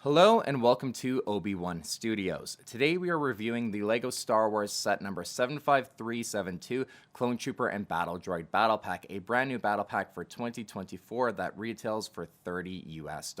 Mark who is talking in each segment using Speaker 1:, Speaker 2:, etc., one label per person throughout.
Speaker 1: Hello and welcome to Obi-Wan Studios. Today we are reviewing the LEGO Star Wars set number 75372 Clone Trooper and Battle Droid Battle Pack, a brand new battle pack for 2024 that retails for $30 US.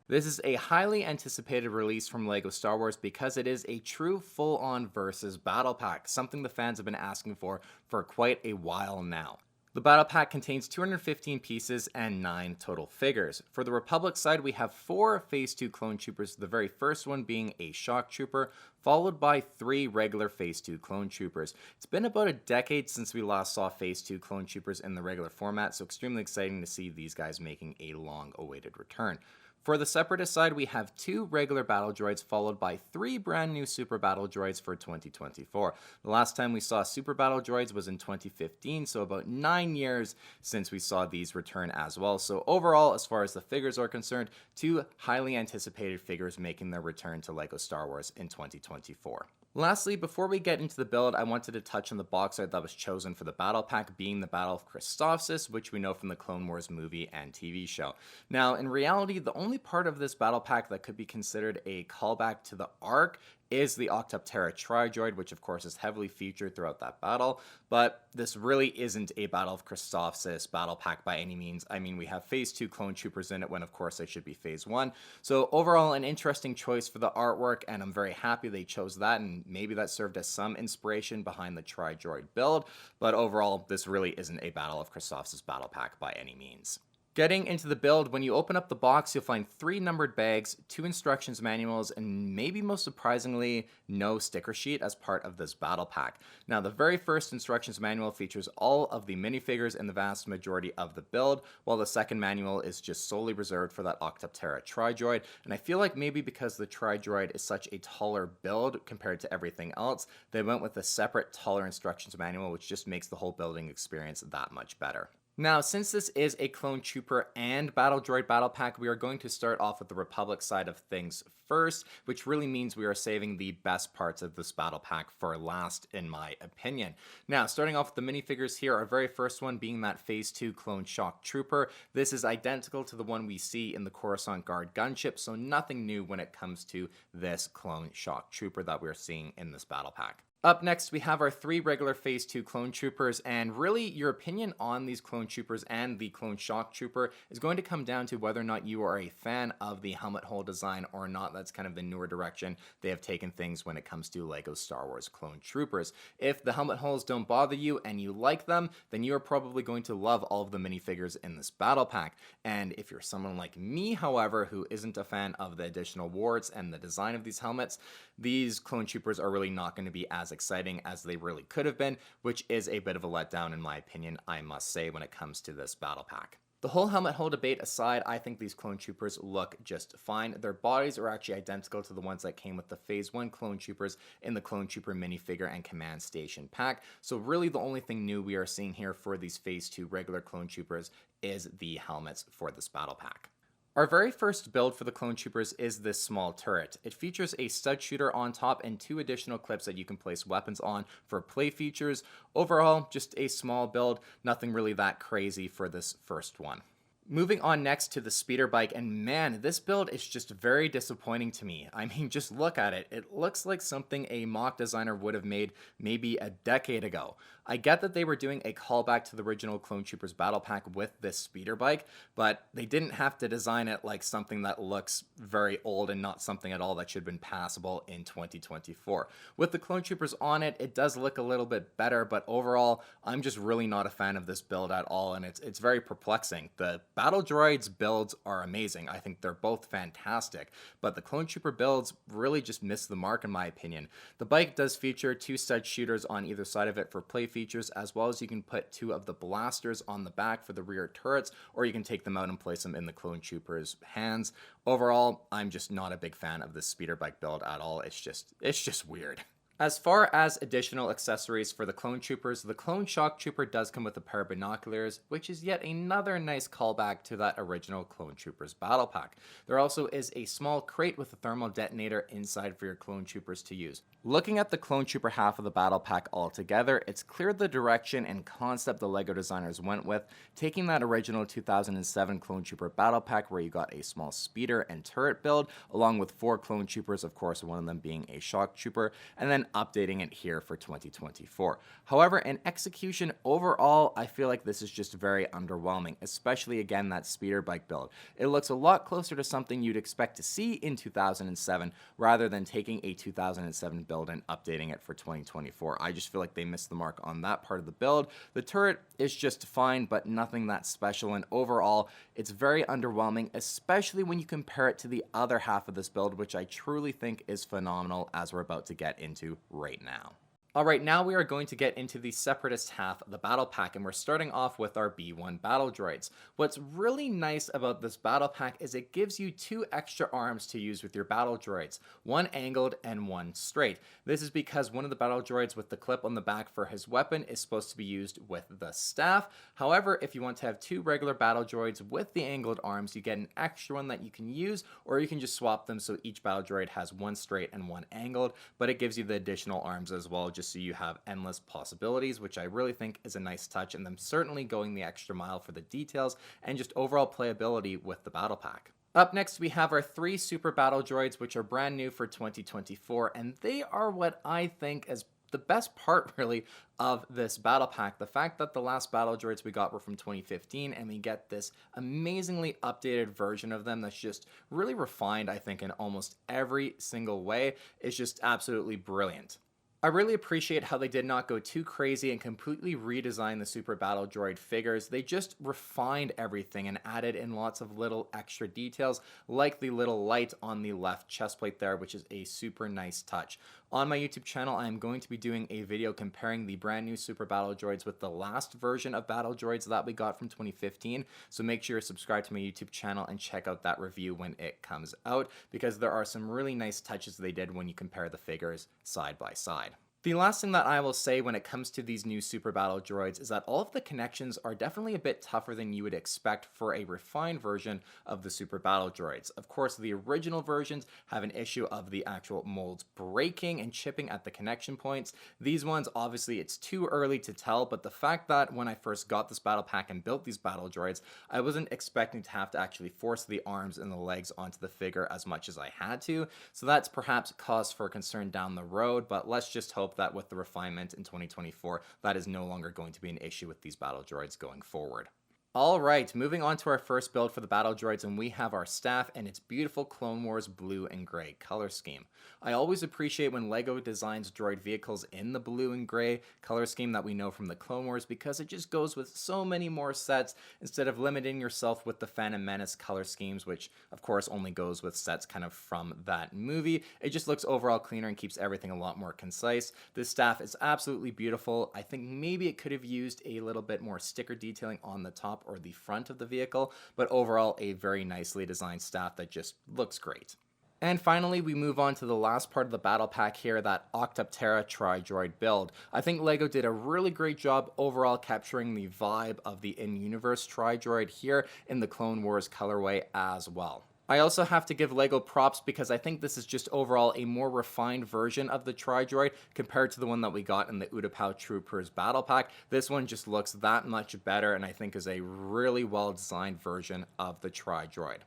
Speaker 1: This is a highly anticipated release from LEGO Star Wars because it is a true full-on versus battle pack, something the fans have been asking for quite a while now. The battle pack contains 215 pieces and 9 total figures. For the Republic side, we have 4 Phase 2 Clone Troopers, the very first one being a Shock Trooper, followed by 3 regular Phase 2 Clone Troopers. It's been about a decade since we last saw Phase 2 Clone Troopers in the regular format, so extremely exciting to see these guys making a long-awaited return. For the Separatist side, we have 2 regular battle droids followed by 3 brand new super battle droids for 2024. The last time we saw super battle droids was in 2015, so about 9 years since we saw these return as well. So overall, as far as the figures are concerned, 2 highly anticipated figures making their return to LEGO Star Wars in 2024. Lastly, before we get into the build, I wanted to touch on the box art that was chosen for the battle pack, being the Battle of Christophsis, which we know from the Clone Wars movie and TV show. Now, in reality, the only part of this battle pack that could be considered a callback to the arc is the Octoptera Tri-Droid, which of course is heavily featured throughout that battle, but this really isn't a Battle of Christophsis battle pack by any means. I mean, we have Phase 2 Clone Troopers in it when of course it should be Phase 1. So overall, an interesting choice for the artwork, and I'm very happy they chose that, and maybe that served as some inspiration behind the Tri-Droid build, but overall, this really isn't a Battle of Christophsis battle pack by any means. Getting into the build, when you open up the box, you'll find 3 numbered bags, 2 instructions manuals, and maybe most surprisingly, no sticker sheet as part of this battle pack. Now, the very first instructions manual features all of the minifigures and the vast majority of the build, while the second manual is just solely reserved for that Octoptera Tri-Droid. And I feel like maybe because the Tri-Droid is such a taller build compared to everything else, they went with a separate, taller instructions manual, which just makes the whole building experience that much better. Now, since this is a Clone Trooper and Battle Droid battle pack, we are going to start off with the Republic side of things first, which really means we are saving the best parts of this battle pack for last, in my opinion. Now, starting off with the minifigures here, our very first one being that Phase 2 Clone Shock Trooper. This is identical to the one we see in the Coruscant Guard gunship, so nothing new when it comes to this Clone Shock Trooper that we're seeing in this battle pack. Up next, we have our 3 regular Phase 2 Clone Troopers, and really, your opinion on these Clone Troopers and the Clone Shock Trooper is going to come down to whether or not you are a fan of the helmet hole design or not. That's kind of the newer direction they have taken things when it comes to LEGO Star Wars Clone Troopers. If the helmet holes don't bother you and you like them, then you are probably going to love all of the minifigures in this battle pack. And if you're someone like me, however, who isn't a fan of the additional warts and the design of these helmets, these Clone Troopers are really not going to be as exciting as they really could have been, which is a bit of a letdown in my opinion, I must say, when it comes to this battle pack. The whole helmet hole debate aside, I think these Clone Troopers look just fine. Their bodies are actually identical to the ones that came with the Phase 1 Clone Troopers in the Clone Trooper minifigure and command station pack. So really the only thing new we are seeing here for these Phase 2 regular Clone Troopers is the helmets for this battle pack. Our very first build for the Clone Troopers is this small turret. It features a stud shooter on top and 2 additional clips that you can place weapons on for play features. Overall, just a small build, nothing really that crazy for this first one. Moving on next to the speeder bike, and man, this build is just very disappointing to me. I mean, just look at it. It looks like something a mock designer would have made maybe a decade ago. I get that they were doing a callback to the original Clone Troopers battle pack with this speeder bike, but they didn't have to design it like something that looks very old and not something at all that should have been passable in 2024. With the Clone Troopers on it, it does look a little bit better, but overall, I'm just really not a fan of this build at all, and it's very perplexing. The Battle Droids builds are amazing. I think they're both fantastic, but the Clone Trooper builds really just miss the mark in my opinion. The bike does feature 2 stud shooters on either side of it for play features, as well as you can put 2 of the blasters on the back for the rear turrets, or you can take them out and place them in the Clone Troopers' hands. Overall, I'm just not a big fan of this speeder bike build at all. It's just weird. As far as additional accessories for the Clone Troopers, the Clone Shock Trooper does come with a pair of binoculars, which is yet another nice callback to that original Clone Troopers battle pack. There also is a small crate with a thermal detonator inside for your Clone Troopers to use. Looking at the Clone Trooper half of the battle pack altogether, it's clear the direction and concept the LEGO designers went with, taking that original 2007 Clone Trooper battle pack where you got a small speeder and turret build, along with 4 Clone Troopers, of course one of them being a Shock Trooper, and then updating it here for 2024. However, in execution overall, I feel like this is just very underwhelming, especially again that speeder bike build. It looks a lot closer to something you'd expect to see in 2007 rather than taking a 2007 build and updating it for 2024. I just feel like they missed the mark on that part of the build. The turret is just fine, but nothing that special, and overall, it's very underwhelming, especially when you compare it to the other half of this build, which I truly think is phenomenal, as we're about to get into right now. Alright, now we are going to get into the separatist half of the battle pack, and we're starting off with our B1 battle droids. What's really nice about this battle pack is it gives you 2 extra arms to use with your battle droids, one angled and one straight. This is because one of the battle droids with the clip on the back for his weapon is supposed to be used with the staff. However, if you want to have 2 regular battle droids with the angled arms, you get an extra one that you can use, or you can just swap them so each battle droid has one straight and one angled, but it gives you the additional arms as well, just so you have endless possibilities, which I really think is a nice touch, and them certainly going the extra mile for the details and just overall playability with the battle pack. Up next, we have our 3 super battle droids, which are brand new for 2024, and they are what I think is the best part really of this battle pack. The fact that the last battle droids we got were from 2015, and we get this amazingly updated version of them that's just really refined, I think, in almost every single way, is just absolutely brilliant. I really appreciate how they did not go too crazy and completely redesign the Super Battle Droid figures. They just refined everything and added in lots of little extra details, like the little light on the left chest plate there, which is a super nice touch. On my YouTube channel, I am going to be doing a video comparing the brand new Super Battle Droids with the last version of Battle Droids that we got from 2015, so make sure you're subscribed to my YouTube channel and check out that review when it comes out, because there are some really nice touches they did when you compare the figures side by side. The last thing that I will say when it comes to these new Super Battle Droids is that all of the connections are definitely a bit tougher than you would expect for a refined version of the Super Battle Droids. Of course, the original versions have an issue of the actual molds breaking and chipping at the connection points. These ones, obviously, it's too early to tell, but the fact that when I first got this battle pack and built these battle droids, I wasn't expecting to have to actually force the arms and the legs onto the figure as much as I had to, so that's perhaps cause for concern down the road, but let's just hope that with the refinement in 2024, that is no longer going to be an issue with these battle droids going forward. Alright, moving on to our first build for the battle droids, and we have our staff and its beautiful Clone Wars blue and gray color scheme. I always appreciate when LEGO designs droid vehicles in the blue and gray color scheme that we know from the Clone Wars, because it just goes with so many more sets instead of limiting yourself with the Phantom Menace color schemes, which of course only goes with sets kind of from that movie. It just looks overall cleaner and keeps everything a lot more concise. This staff is absolutely beautiful. I think maybe it could have used a little bit more sticker detailing on the top or the front of the vehicle, but overall a very nicely designed staff that just looks great. And finally, we move on to the last part of the battle pack here, that Octoptera Tri-Droid build. I think LEGO did a really great job overall capturing the vibe of the in-universe Tri-Droid here in the Clone Wars colorway as well. I also have to give LEGO props because I think this is just overall a more refined version of the Tri-Droid compared to the one that we got in the Utapau Troopers battle pack. This one just looks that much better and I think is a really well designed version of the Tri-Droid.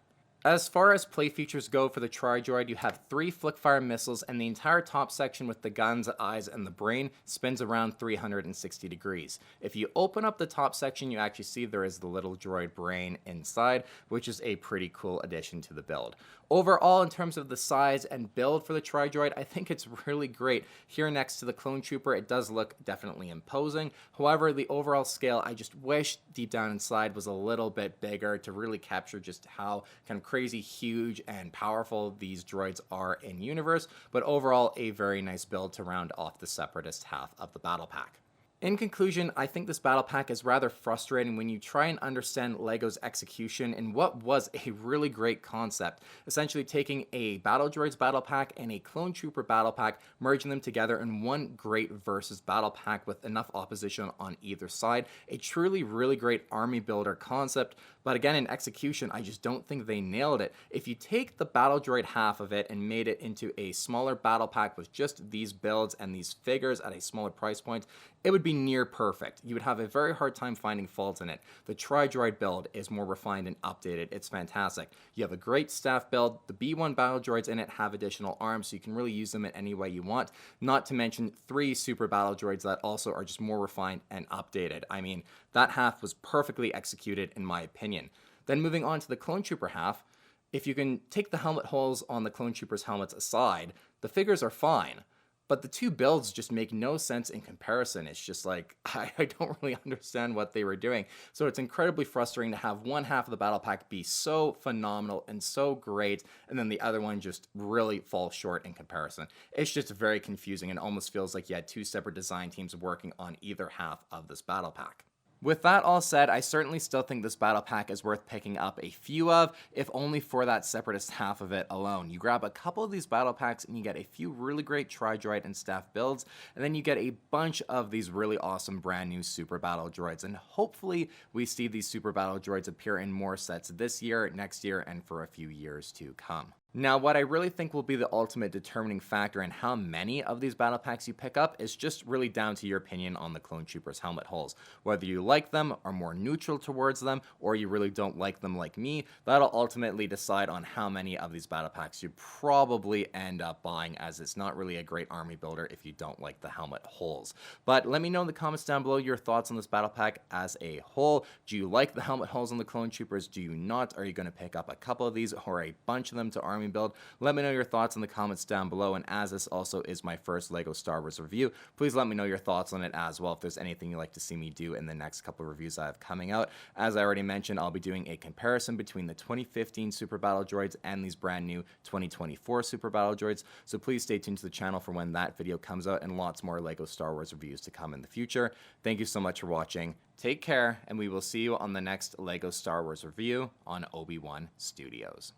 Speaker 1: As far as play features go for the Tri-Droid, you have 3 flick-fire missiles, and the entire top section with the guns, eyes, and the brain spins around 360 degrees. If you open up the top section, you actually see there is the little droid brain inside, which is a pretty cool addition to the build. Overall, in terms of the size and build for the Tri-Droid, I think it's really great. Here next to the Clone Trooper, it does look definitely imposing. However, the overall scale, I just wish deep down inside was a little bit bigger to really capture just how kind of crazy huge and powerful these droids are in universe, but overall a very nice build to round off the separatist half of the battle pack. In conclusion, I think this battle pack is rather frustrating when you try and understand LEGO's execution in what was a really great concept, essentially taking a Battle Droids battle pack and a Clone Trooper battle pack, merging them together in one great versus battle pack with enough opposition on either side. A truly really great army builder concept, but again in execution, I just don't think they nailed it. If you take the Battle Droid half of it and made it into a smaller battle pack with just these builds and these figures at a smaller price point, it would be near perfect. You would have a very hard time finding faults in it. The Tri-Droid build is more refined and updated. It's fantastic. You have a great staff build. The B1 battle droids in it have additional arms, so you can really use them in any way you want. Not to mention 3 super battle droids that also are just more refined and updated. I mean, that half was perfectly executed in my opinion. Then moving on to the Clone Trooper half, if you can take the helmet holes on the Clone Troopers helmets aside, the figures are fine. But the 2 builds just make no sense in comparison. It's just like, I don't really understand what they were doing. So it's incredibly frustrating to have one half of the battle pack be so phenomenal and so great, and then the other one just really falls short in comparison. It's just very confusing and almost feels like you had 2 separate design teams working on either half of this battle pack. With that all said, I certainly still think this battle pack is worth picking up a few of, if only for that separatist half of it alone. You grab a couple of these battle packs and you get a few really great Tri-Droid and staff builds, and then you get a bunch of these really awesome brand new super battle droids, and hopefully we see these super battle droids appear in more sets this year, next year, and for a few years to come. Now, what I really think will be the ultimate determining factor in how many of these battle packs you pick up is just really down to your opinion on the Clone Troopers helmet holes. Whether you like them, are more neutral towards them, or you really don't like them like me, that'll ultimately decide on how many of these battle packs you probably end up buying, as it's not really a great army builder if you don't like the helmet holes. But let me know in the comments down below your thoughts on this battle pack as a whole. Do you like the helmet holes on the Clone Troopers? Do you not? Are you going to pick up a couple of these or a bunch of them to army build? Let me know your thoughts in the comments down below, and as this also is my first LEGO Star Wars review, please let me know your thoughts on it as well if there's anything you'd like to see me do in the next couple of reviews I have coming out. As I already mentioned, I'll be doing a comparison between the 2015 Super Battle Droids and these brand new 2024 Super Battle Droids, so please stay tuned to the channel for when that video comes out and lots more LEGO Star Wars reviews to come in the future. Thank you so much for watching. Take care, and we will see you on the next LEGO Star Wars review on Obi-Wan Studios.